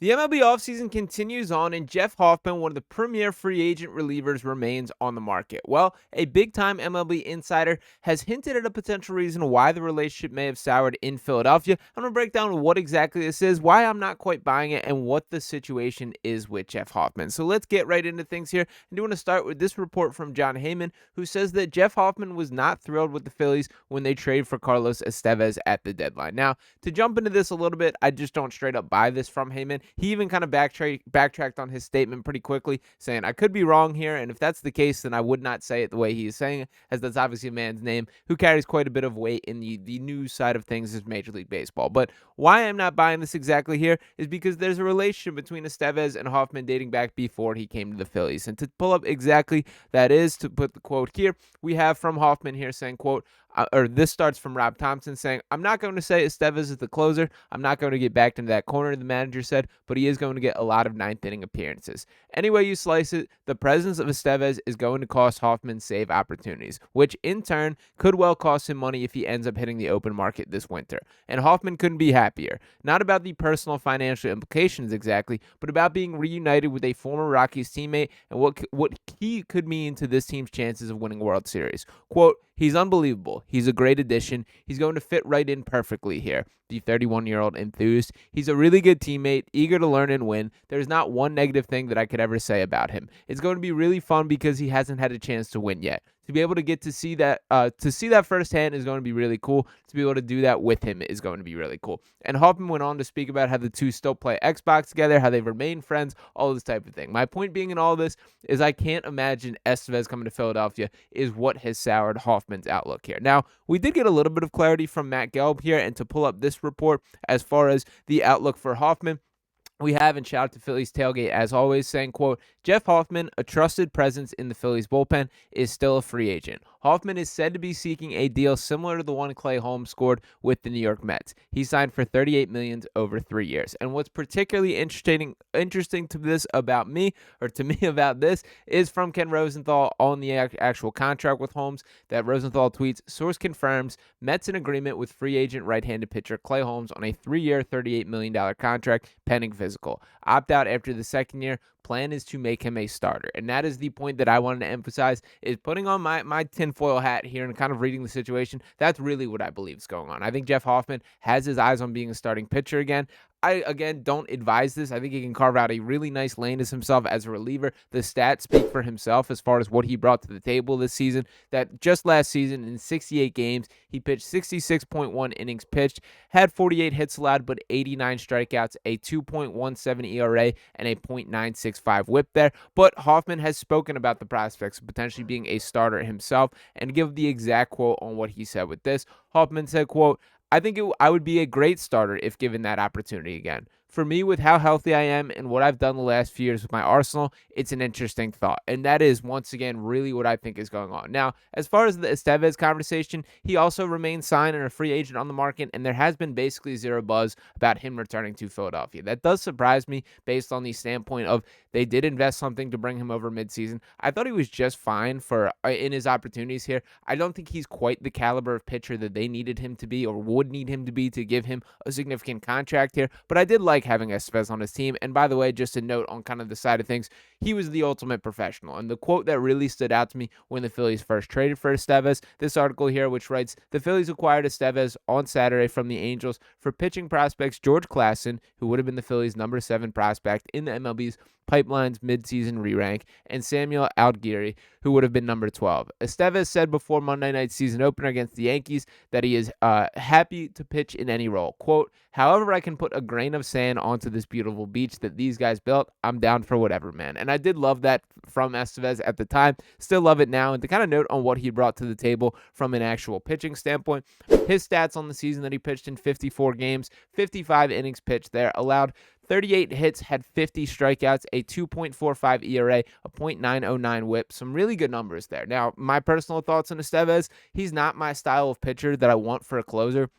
The MLB offseason continues on, and Jeff Hoffman, one of the premier free agent relievers, remains on the market. Well, a big-time MLB insider has hinted at a potential reason why the relationship may have soured in Philadelphia. I'm going to break down what exactly this is, why I'm not quite buying it, and what the situation is with Jeff Hoffman. So let's get right into things here. I do want to start with this report from Jon Heyman, who says that Jeff Hoffman was not thrilled with the Phillies when they traded for Carlos Estevez at the deadline. Now, to jump into this a little bit, I just don't straight up buy this from Heyman. He even kind of backtracked on his statement pretty quickly, saying, I could be wrong here, and if that's the case, then I would not say it the way he is saying it, as that's obviously a man's name who carries quite a bit of weight in the news side of things as Major League Baseball. But why I'm not buying this exactly here is because there's a relationship between Estevez and Hoffman dating back before he came to the Phillies. And to pull up exactly that is, to put the quote here, we have from Hoffman here saying, quote, or this starts from Rob Thomson saying, I'm not going to say Estevez is the closer. I'm not going to get back into that corner, the manager said, but he is going to get a lot of ninth inning appearances. Any way you slice it, the presence of Estevez is going to cost Hoffman save opportunities, which in turn could well cost him money if he ends up hitting the open market this winter. And Hoffman couldn't be happier. Not about the personal financial implications exactly, but about being reunited with a former Rockies teammate and what he could mean to this team's chances of winning a World Series. Quote, he's unbelievable. He's a great addition. He's going to fit right in perfectly here. The 31-year-old enthused. He's a really good teammate, eager to learn and win. There's not one negative thing that I could ever say about him. It's going to be really fun because he hasn't had a chance to win yet. To be able to get to see that firsthand is going to be really cool. To be able to do that with him is going to be really cool. And Hoffman went on to speak about how the two still play Xbox together, how they've remained friends, all this type of thing. My point being in all this is I can't imagine Estevez coming to Philadelphia is what has soured Hoffman's outlook here. Now, we did get a little bit of clarity from Matt Gelb here, and to pull up this report as far as the outlook for Hoffman, we have, and shout out to Phillies Tailgate as always, saying, quote, Jeff Hoffman, a trusted presence in the Phillies bullpen, is still a free agent. Hoffman is said to be seeking a deal similar to the one Clay Holmes scored with the New York Mets. He signed for $38 million over 3 years. And what's particularly interesting to this about me, or to me about this, is from Ken Rosenthal on the actual contract with Holmes, that Rosenthal tweets, source confirms Mets in agreement with free agent right-handed pitcher Clay Holmes on a 3-year, $38 million contract pending physical. Opt out after the second year. Plan is to make him a starter. And that is the point that I wanted to emphasize, is putting on my tinfoil hat here and kind of reading the situation. That's really what I believe is going on. I think Jeff Hoffman has his eyes on being a starting pitcher again. I, again, don't advise this. I think he can carve out a really nice lane as himself as a reliever. The stats speak for himself as far as what he brought to the table this season. That just last season, in 68 games, he pitched 66.1 innings pitched, had 48 hits allowed, but 89 strikeouts, a 2.17 ERA, and a .965 whip there. But Hoffman has spoken about the prospects of potentially being a starter himself, and give the exact quote on what he said with this. Hoffman said, quote, I think I would be a great starter if given that opportunity again. For me, with how healthy I am and what I've done the last few years with my arsenal, it's an interesting thought. And that is, once again, really what I think is going on. Now, as far as the Estevez conversation, he also remains signed and a free agent on the market, and there has been basically zero buzz about him returning to Philadelphia. That does surprise me based on the standpoint of they did invest something to bring him over midseason. I thought he was just fine in his opportunities here. I don't think he's quite the caliber of pitcher that they needed him to be or would need him to be to give him a significant contract here, but I did like having Estevez on his team. And by the way, just a note on kind of the side of things, he was the ultimate professional. And the quote that really stood out to me when the Phillies first traded for Estevez, this article here, which writes, the Phillies acquired Estevez on Saturday from the Angels for pitching prospects George Klassen, who would have been the Phillies' number 7 prospect in the MLB's Pipeline's midseason re-rank, and Samuel Algieri, who would have been number 12. Estevez said before Monday night's season opener against the Yankees that he is happy to pitch in any role. Quote, however I can put a grain of sand onto this beautiful beach that these guys built, I'm down for whatever, man. And I did love that from Estevez at the time. Still love it now. And to kind of note on what he brought to the table from an actual pitching standpoint, his stats on the season that he pitched in 54 games, 55 innings pitched there, allowed 38 hits, had 50 strikeouts, a 2.45 ERA, a .909 whip. Some really good numbers there. Now, my personal thoughts on Estevez, he's not my style of pitcher that I want for a closer.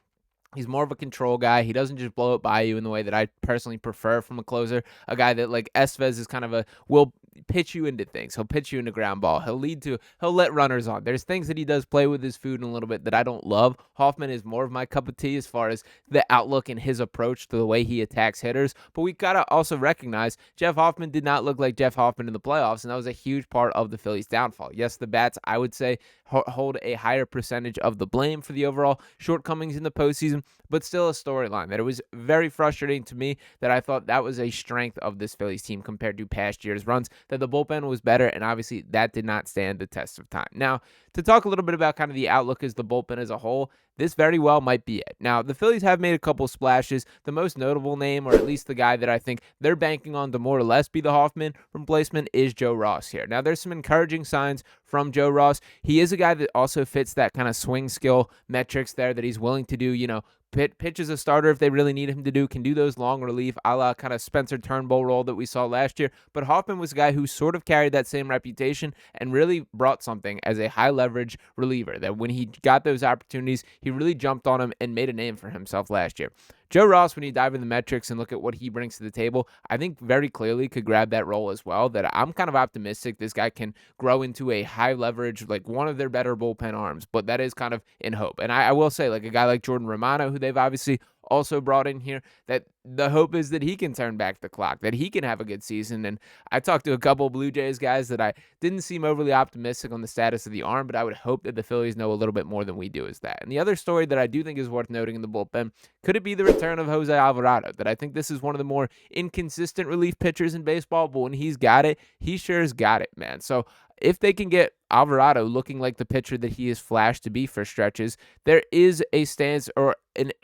He's more of a control guy. He doesn't just blow it by you in the way that I personally prefer from a closer. A guy that, like Estevez, is kind of pitch you into things. He'll pitch you into ground ball. He'll let runners on. There's things that he does play with his food in a little bit that I don't love. Hoffman is more of my cup of tea as far as the outlook and his approach to the way he attacks hitters. But we got to also recognize Jeff Hoffman did not look like Jeff Hoffman in the playoffs, and that was a huge part of the Phillies' downfall. Yes, the bats, I would say, hold a higher percentage of the blame for the overall shortcomings in the postseason, but still a storyline that it was very frustrating to me that I thought that was a strength of this Phillies team compared to past year's runs, that the bullpen was better, and obviously that did not stand the test of time. Now, to talk a little bit about kind of the outlook as the bullpen as a whole, this very well might be it. Now, the Phillies have made a couple splashes. The most notable name, or at least the guy that I think they're banking on to more or less be the Hoffman replacement, is Joe Ross here. Now, there's some encouraging signs from Joe Ross. He is a guy that also fits that kind of swing skill metrics there, that he's willing to do, pitch as a starter if they really need him to do, can do those long relief, a la kind of Spencer Turnbull role that we saw last year. But Hoffman was a guy who sort of carried that same reputation and really brought something as a high leverage reliever, that when he got those opportunities, he really jumped on them and made a name for himself last year. Joe Ross, when you dive in the metrics and look at what he brings to the table, I think very clearly could grab that role as well, that I'm kind of optimistic this guy can grow into a high leverage, like one of their better bullpen arms, but that is kind of in hope. And I will say, like a guy like Jordan Romano, who they've obviously also brought in here, that the hope is that he can turn back the clock, that he can have a good season. And I talked to a couple of Blue Jays guys that I didn't seem overly optimistic on the status of the arm, but I would hope that the Phillies know a little bit more than we do as that. And the other story that I do think is worth noting in the bullpen, could it be the return of Jose Alvarado? That I think this is one of the more inconsistent relief pitchers in baseball, but when he's got it, he sure has got it, man. So if they can get Alvarado looking like the pitcher that he is flashed to be for stretches, there is a stance or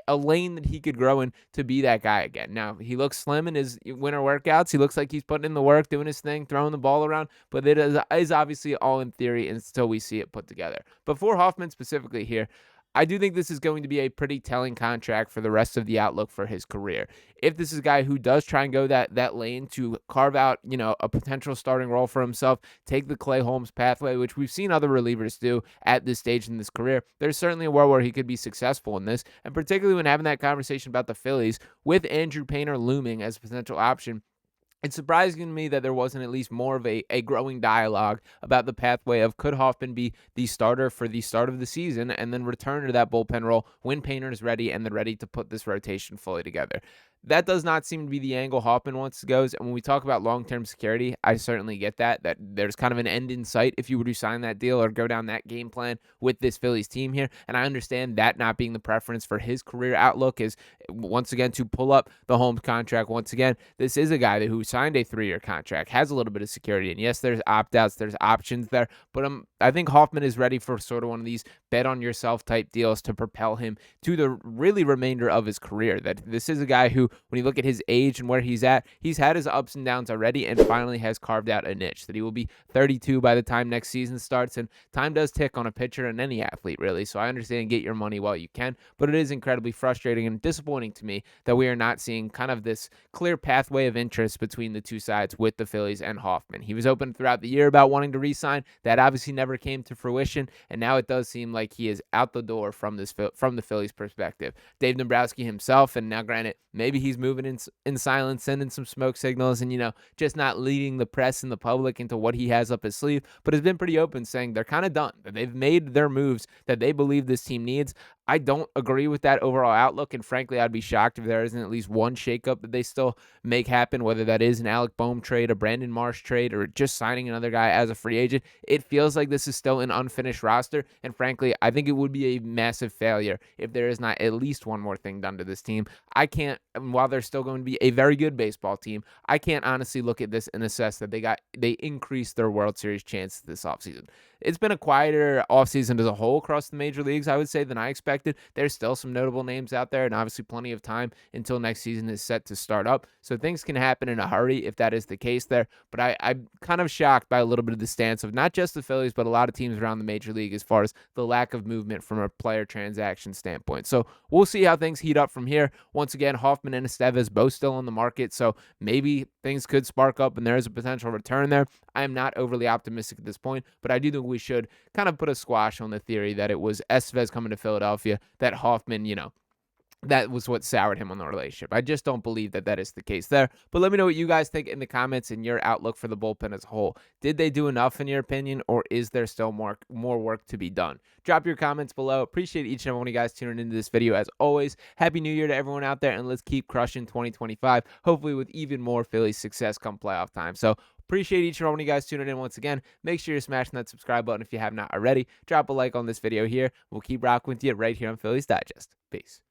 a lane that he could grow in to be that guy again. Now, he looks slim in his winter workouts. He looks like he's putting in the work, doing his thing, throwing the ball around, but it is obviously all in theory until we see it put together. But for Hoffman specifically here, I do think this is going to be a pretty telling contract for the rest of the outlook for his career. If this is a guy who does try and go that lane to carve out, a potential starting role for himself, take the Clay Holmes pathway, which we've seen other relievers do at this stage in this career, there's certainly a world where he could be successful in this. And particularly when having that conversation about the Phillies with Andrew Painter looming as a potential option, it's surprising to me that there wasn't at least more of a growing dialogue about the pathway of could Hoffman be the starter for the start of the season and then return to that bullpen role when Painter is ready and they're ready to put this rotation fully together. That does not seem to be the angle Hoffman wants to go. And when we talk about long-term security, I certainly get that there's kind of an end in sight if you were to sign that deal or go down that game plan with this Phillies team here. And I understand that not being the preference for his career outlook is, once again, to pull up the Holmes contract. Once again, this is a guy who signed a 3-year contract, has a little bit of security. And yes, there's opt-outs, there's options there. But I think Hoffman is ready for sort of one of these bet-on-yourself type deals to propel him to the really remainder of his career. That this is a guy who, when you look at his age and where he's at, he's had his ups and downs already and finally has carved out a niche. That he will be 32 by the time next season starts, and time does tick on a pitcher and any athlete, really. So I understand, get your money while you can, but it is incredibly frustrating and disappointing to me that we are not seeing kind of this clear pathway of interest between the two sides with the Phillies and Hoffman. He was open throughout the year about wanting to re-sign. That obviously never came to fruition, and now it does seem like he is out the door from the Phillies' perspective. Dave Dombrowski himself, and now granted, maybe he's moving in silence, sending some smoke signals, and just not leading the press and the public into what he has up his sleeve, but has been pretty open, saying they're kind of done, that they've made their moves that they believe this team needs. I don't agree with that overall outlook, and frankly, I'd be shocked if there isn't at least one shakeup that they still make happen, whether that is an Alec Boehm trade, a Brandon Marsh trade, or just signing another guy as a free agent. It feels like this is still an unfinished roster, and frankly, I think it would be a massive failure if there is not at least one more thing done to this team. I can't, while they're still going to be a very good baseball team, I can't honestly look at this and assess that they increased their World Series chances this offseason. It's been a quieter offseason as a whole across the major leagues, I would say, than I expected. There's still some notable names out there, and obviously plenty of time until next season is set to start up. So things can happen in a hurry if that is the case there. But I'm kind of shocked by a little bit of the stance of not just the Phillies, but a lot of teams around the major league as far as the lack of movement from a player transaction standpoint. So we'll see how things heat up from here. Once again, Hoffman and Estevez both still on the market, so maybe things could spark up and there is a potential return there. I am not overly optimistic at this point, but I do think we should kind of put a squash on the theory that it was Estevez coming to Philadelphia, that Hoffman, that was what soured him on the relationship. I just don't believe that that is the case there. But let me know what you guys think in the comments and your outlook for the bullpen as a whole. Did they do enough in your opinion, or is there still more work to be done? Drop your comments below. Appreciate each and every one of you guys tuning into this video. As always, Happy New Year to everyone out there, and let's keep crushing 2025, hopefully with even more Phillies success come playoff time. So appreciate each and every one of you guys tuning in once again. Make sure you're smashing that subscribe button if you have not already. Drop a like on this video here. We'll keep rocking with you right here on Phillies Digest. Peace.